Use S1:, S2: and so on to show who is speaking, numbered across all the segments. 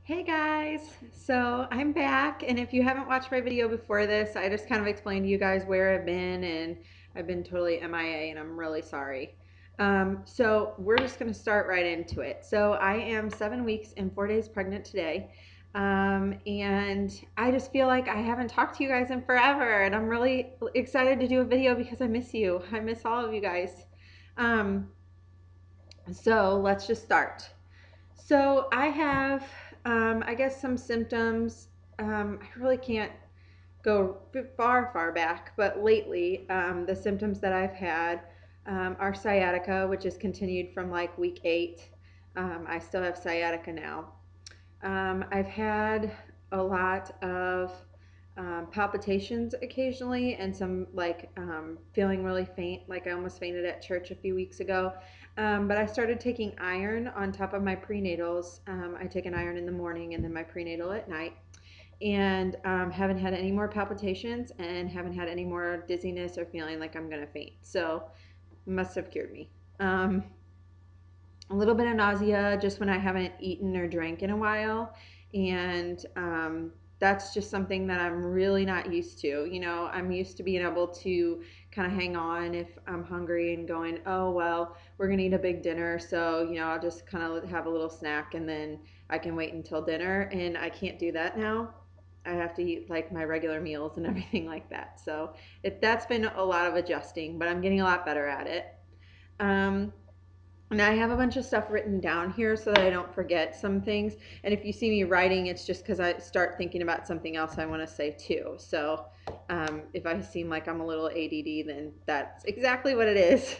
S1: Hey guys, so I'm back, and if you haven't watched my video before this, I just kind of explained to you guys where I've been, and I've been totally MIA, and I'm really sorry. So we're just going to start right into it. So I am 7 weeks and 4 days pregnant today, and I just feel like I haven't talked to you guys in forever, and I'm really excited to do a video because I miss you. I miss all of you guys. Um, so let's just start. So I have, I guess, some symptoms. I really can't go far back, but lately, the symptoms that I've had are sciatica, which is continued from like week 8. I still have sciatica now. I've had a lot of palpitations occasionally and some like feeling really faint, like I almost fainted at church a few weeks ago. But I started taking iron on top of my prenatals. I take an iron in the morning and then my prenatal at night. And haven't had any more palpitations and haven't had any more dizziness or feeling like I'm going to faint. So, must have cured me. A little bit of nausea just when I haven't eaten or drank in a while. And that's just something that I'm really not used to. You know, I'm used to being able to kind of hang on if I'm hungry and going, oh, well, we're going to eat a big dinner. So, you know, I'll just kind of have a little snack and then I can wait until dinner. And I can't do that now. I have to eat like my regular meals and everything like that. So that's been a lot of adjusting, but I'm getting a lot better at it. Um, and I have a bunch of stuff written down here so that I don't forget some things. And if you see me writing, it's just because I start thinking about something else I want to say too. So if I seem like I'm a little ADD, then that's exactly what it is.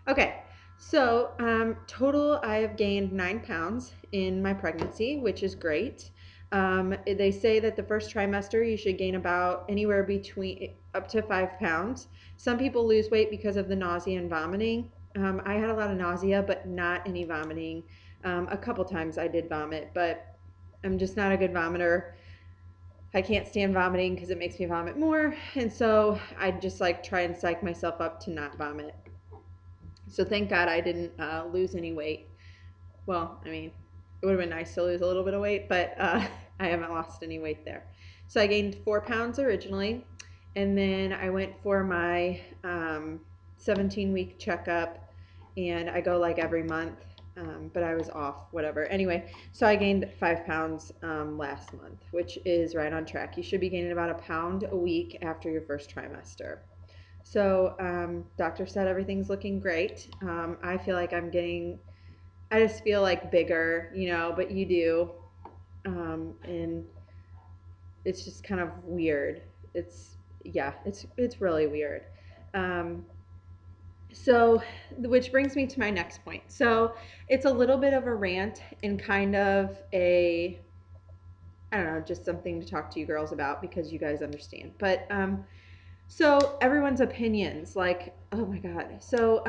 S1: Okay, so total, I have gained 9 pounds in my pregnancy, which is great. They say that the first trimester you should gain about anywhere between up to 5 pounds. Some people lose weight because of the nausea and vomiting. I had a lot of nausea, but not any vomiting. A couple times I did vomit, but I'm just not a good vomiter. I can't stand vomiting because it makes me vomit more. And so I just like try and psych myself up to not vomit. So thank God I didn't lose any weight. Well, I mean, it would have been nice to lose a little bit of weight, but I haven't lost any weight there. So I gained 4 pounds originally, and then I went for my 17-week checkup, and I go like every month, but I was off, whatever. Anyway, so I gained 5 pounds last month, which is right on track. You should be gaining about a pound a week after your first trimester. So, doctor said everything's looking great. I feel like I just feel like bigger, you know, but you do. And it's just kind of weird. It's really weird. Um, so, which brings me to my next point. So, it's a little bit of a rant and kind of I don't know, just something to talk to you girls about because you guys understand. But so everyone's opinions, like, oh my God. So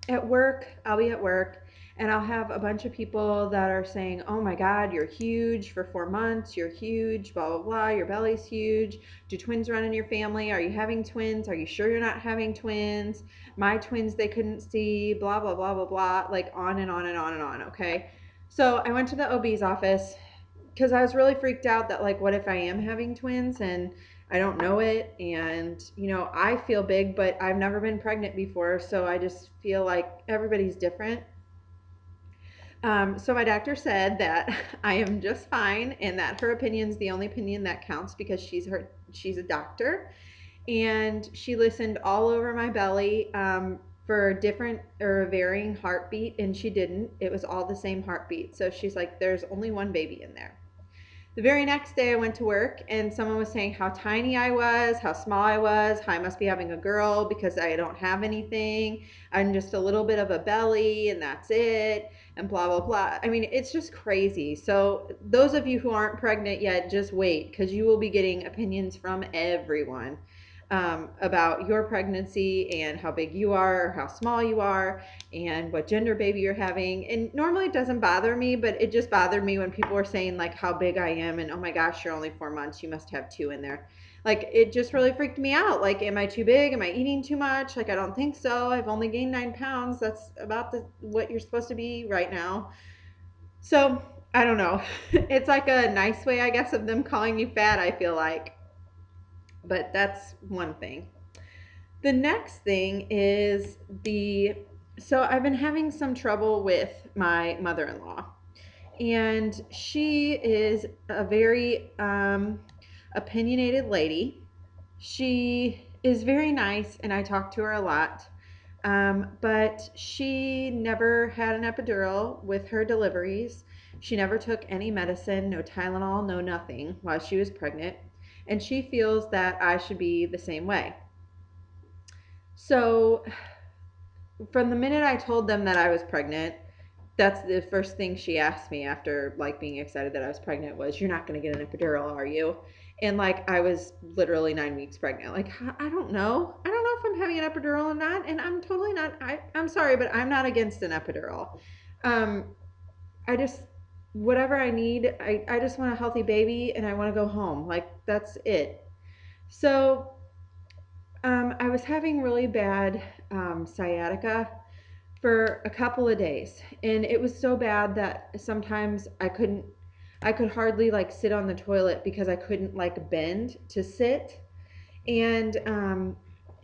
S1: at work, I'll be at work and I'll have a bunch of people that are saying, oh my God, you're huge for 4 months. You're huge, blah, blah, blah. Your belly's huge. Do twins run in your family? Are you having twins? Are you sure you're not having twins? My twins, they couldn't see, blah, blah, blah, blah, blah. Like on and on and on and on. Okay. So I went to the OB's office because I was really freaked out that, like, what if I am having twins and I don't know it? And, you know, I feel big, but I've never been pregnant before. So I just feel like everybody's different. So my doctor said that I am just fine and that her opinion is the only opinion that counts because she's a doctor. And she listened all over my belly for different or varying heartbeat, and she didn't. It was all the same heartbeat. So she's like, there's only one baby in there. The very next day, I went to work and someone was saying how tiny I was, how small I was, how I must be having a girl because I don't have anything. I'm just a little bit of a belly and that's it, and blah, blah, blah. I mean, it's just crazy. So, those of you who aren't pregnant yet, just wait because you will be getting opinions from everyone about your pregnancy and how big you are or how small you are and what gender baby you're having. And normally it doesn't bother me, but it just bothered me when people were saying like how big I am and oh my gosh, you're only 4 months, you must have two in there. Like it just really freaked me out. Like, am I too big? Am I eating too much? Like, I don't think so. I've only gained 9 pounds. That's about what you're supposed to be right now. So I don't know. It's like a nice way, I guess, of them calling you fat, I feel like. But that's one thing. The next thing is so I've been having some trouble with my mother-in-law, and she is a very opinionated lady. She is very nice, and I talk to her a lot. But she never had an epidural with her deliveries. She never took any medicine, no Tylenol, no nothing while she was pregnant. And she feels that I should be the same way. So, from the minute I told them that I was pregnant, that's the first thing she asked me after like being excited that I was pregnant was, "You're not going to get an epidural, are you?" And like I was literally 9 weeks pregnant. Like I don't know. I don't know if I'm having an epidural or not, and I'm totally not. I'm sorry, but I'm not against an epidural. Um, I just whatever I need. I just want a healthy baby, and I want to go home. Like that's it. So I was having really bad sciatica for a couple of days, and it was so bad that sometimes I could hardly like sit on the toilet because I couldn't like bend to sit. And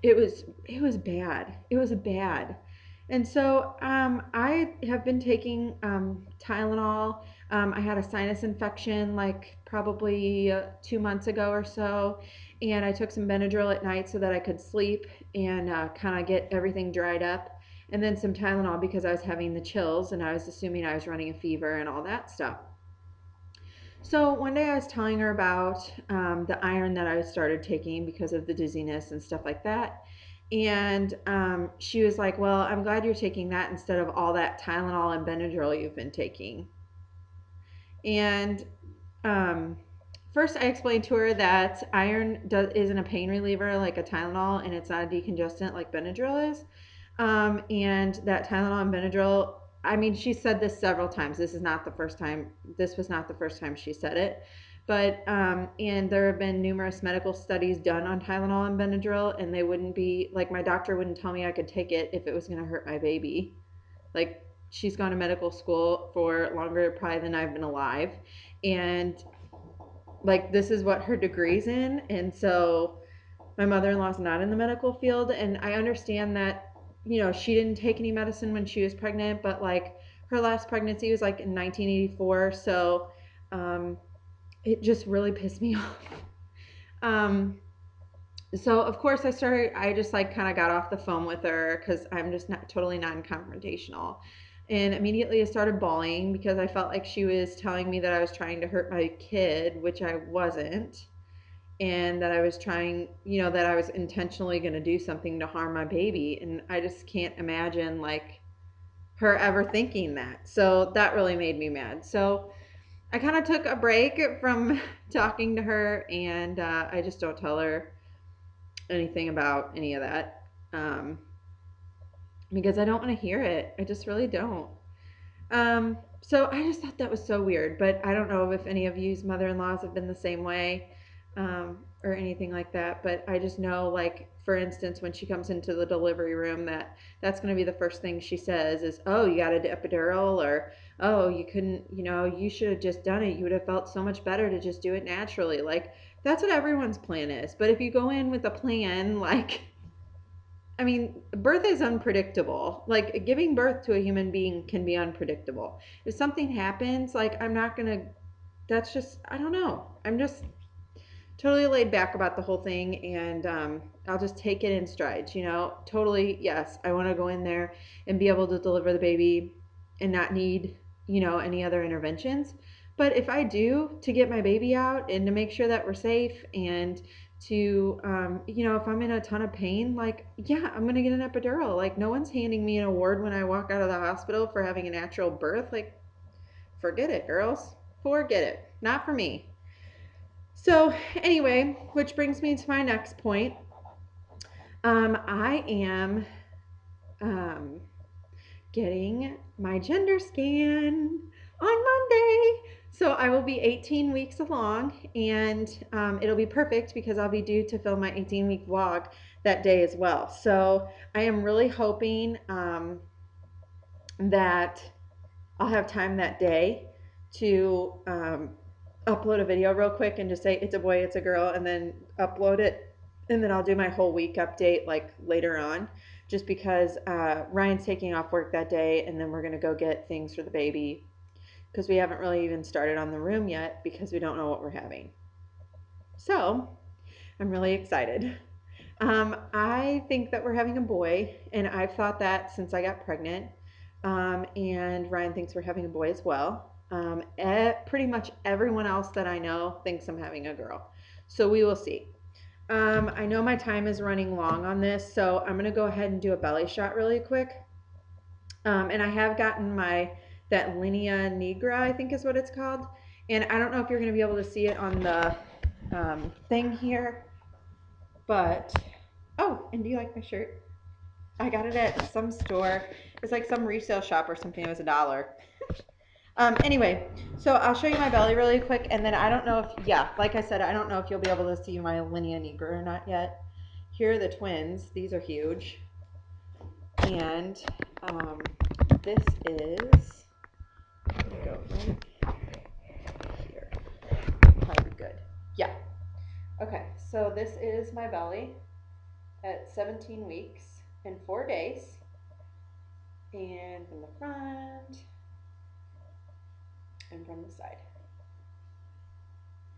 S1: it was bad. It was bad. And so I have been taking Tylenol. I had a sinus infection like probably 2 months ago or so, and I took some Benadryl at night so that I could sleep and kind of get everything dried up, and then some Tylenol because I was having the chills and I was assuming I was running a fever and all that stuff. So one day I was telling her about the iron that I started taking because of the dizziness and stuff like that. And she was like, "Well, I'm glad you're taking that instead of all that Tylenol and Benadryl you've been taking." And um, first, I explained to her that isn't a pain reliever like a Tylenol, and it's not a decongestant like Benadryl is. And that Tylenol and Benadryl, I mean, she said this several times. This is not the first time. This was not the first time she said it. But and there have been numerous medical studies done on Tylenol and Benadryl, and they wouldn't be like my doctor wouldn't tell me I could take it if it was going to hurt my baby. Like she's gone to medical school for longer probably than I've been alive, and like this is what her degree's in, and so my mother-in-law's not in the medical field, and I understand that she didn't take any medicine when she was pregnant, but like her last pregnancy was like in 1984, so um, it just really pissed me off. um, so of course I just like kind of got off the phone with her because I'm just not totally non-confrontational, and immediately I started bawling because I felt like she was telling me that I was trying to hurt my kid, which I wasn't, and that I was trying, that I was intentionally going to do something to harm my baby. And I just can't imagine like her ever thinking that. So that really made me mad. So I kind of took a break from talking to her, and I just don't tell her anything about any of that because I don't want to hear it. I just really don't. So I just thought that was so weird, but I don't know if any of you's mother-in-laws have been the same way, or anything like that. But I just know, like, for instance, when she comes into the delivery room, that's going to be the first thing she says is, "Oh, you got an epidural," or, "Oh, you couldn't, you should have just done it. You would have felt so much better to just do it naturally." Like, that's what everyone's plan is. But if you go in with a plan, like, I mean, birth is unpredictable. Like giving birth to a human being can be unpredictable. If something happens, like I'm not going to that's just I don't know. I'm just totally laid back about the whole thing, and I'll just take it in strides, Totally, yes, I want to go in there and be able to deliver the baby and not need, any other interventions. But if I do, to get my baby out and to make sure that we're safe, and to, if I'm in a ton of pain, like, yeah, I'm going to get an epidural. Like, no one's handing me an award when I walk out of the hospital for having a natural birth. Like, forget it, girls. Forget it. Not for me. So, anyway, which brings me to my next point. I am um, getting my gender scan on Monday. So, I will be 18 weeks along, and it'll be perfect because I'll be due to film my 18-week vlog that day as well. So, I am really hoping that I'll have time that day to upload a video real quick and just say it's a boy, it's a girl, and then upload it. And then I'll do my whole week update like later on, just because Ryan's taking off work that day, and then we're going to go get things for the baby because we haven't really even started on the room yet because we don't know what we're having. So I'm really excited. I think that we're having a boy, and I've thought that since I got pregnant. And Ryan thinks we're having a boy as well. Pretty much everyone else that I know thinks I'm having a girl. So we will see. I know my time is running long on this, so I'm going to go ahead and do a belly shot really quick. And I have gotten that Linea Nigra, I think is what it's called. And I don't know if you're going to be able to see it on the thing here. But, oh, and do you like my shirt? I got it at some store. It's like some resale shop or something. It was $1. Anyway, so I'll show you my belly really quick, and then I don't know if, yeah, like I said, I don't know if you'll be able to see my Linea Nigra or not yet. Here are the twins. These are huge. And this is, go right here. Probably good. Yeah. Okay, so this is my belly at 17 weeks and 4 days. And from the front and from the side.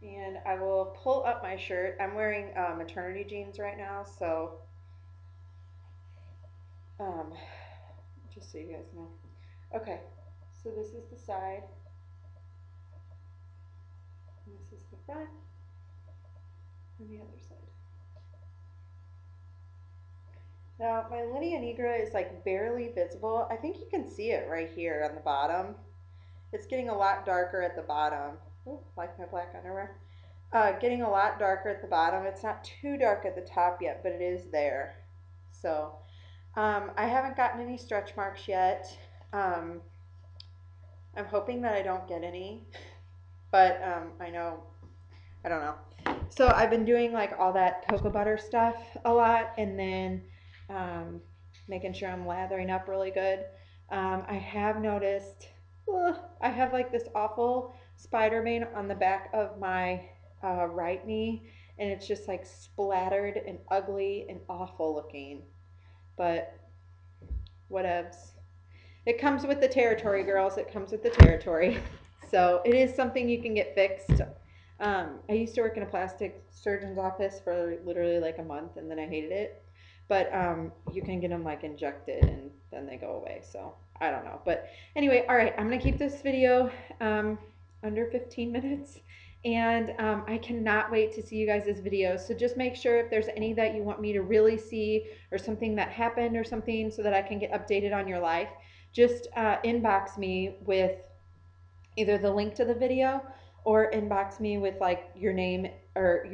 S1: And I will pull up my shirt. I'm wearing maternity jeans right now, so just so you guys know. Okay, so this is the side. And this is the front. And the other side. Now, my Linea Nigra is like barely visible. I think you can see it right here on the bottom. It's getting a lot darker at the bottom. Ooh, like my black underwear. Getting a lot darker at the bottom. It's not too dark at the top yet, but it is there. So, I haven't gotten any stretch marks yet. I'm hoping that I don't get any, but I don't know. So I've been doing like all that cocoa butter stuff a lot, and then making sure I'm lathering up really good. I have noticed I have like this awful spider bane on the back of my right knee, and it's just like splattered and ugly and awful looking. But whatevs. It comes with the territory, girls. It comes with the territory. So it is something you can get fixed. I used to work in a plastic surgeon's office for literally like a month, and then I hated it. But you can get them like injected, and then they go away. So I don't know. But anyway, all right, I'm going to keep this video under 15 minutes. And I cannot wait to see you guys' videos. So just make sure if there's any that you want me to really see, or something that happened or something, so that I can get updated on your life, just inbox me with either the link to the video, or inbox me with like your name, or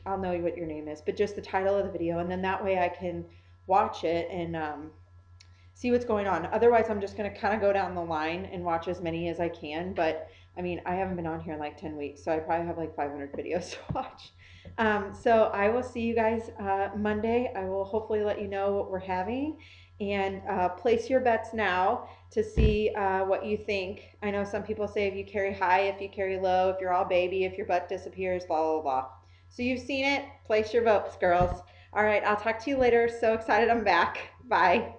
S1: I'll know what your name is, but just the title of the video, and then that way I can watch it and see what's going on. Otherwise, I'm just going to kind of go down the line and watch as many as I can. But I mean, I haven't been on here in like 10 weeks, so I probably have like 500 videos to watch. So I will see you guys Monday. I will hopefully let you know what we're having, and place your bets now to see what you think. I know some people say if you carry high, if you carry low, if you're all baby, if your butt disappears, blah, blah, blah. So you've seen it. Place your votes, girls. All right, I'll talk to you later. So excited I'm back. Bye.